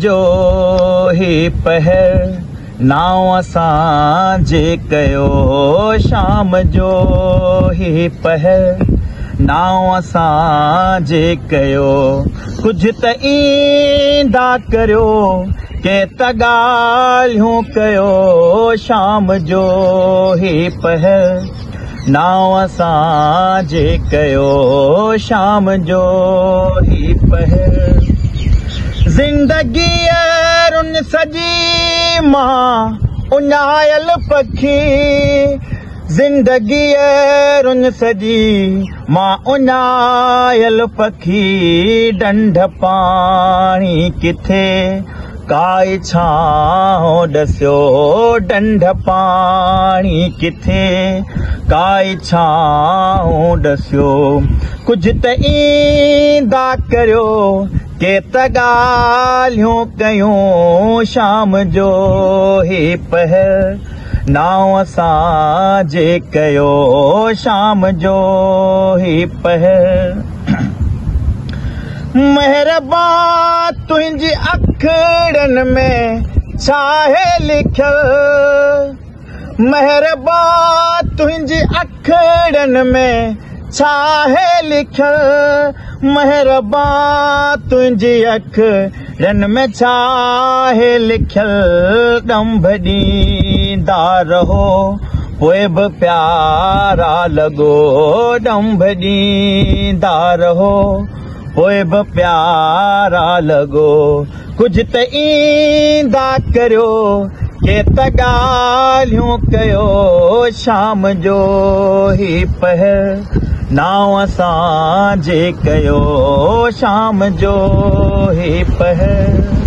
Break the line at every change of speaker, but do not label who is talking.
जो ही पहर नाव असां जे कयो शाम जो ही पहर नाव असां जे कयो कुझु त ईंदा करियो के त ॻाल्हियूं कयो शाम जो ही पहर नाव असां जे कयो शाम जो ही पहर ज़िंदगीअ रुन सजी मां उञायल पखी ज़िंदगीअ रुन सजी मां उञायल पखी डंढ पाणी किथे काई छांव ॾसियो डंढ पाणी किथे काई छांव ॾसियो कुझु त ईंदा करियो के त ॻाल्हियूं कयूं शाम जो ही पहर नाव असां जे कयो शाम जो ही पहर महिरबान तुंहिंजी अखड़नि में छा आहे लिखियल महिरबान तुंहिंजी अखड़नि में छा आहे लिखियल महिरबान तुंहिंजी अखड़नि में छा आहे लिखियल ॾंभ ॾींदा रहो पोइ बि प्यारा लॻो ॾंभ ॾींदा रहो पोइ बि प्यारा लॻो कुझु त ईंदा करियो के त ॻाल्हियूं कयो शाम जो ही पहर नाव असां जे कयो शाम जो ही पहर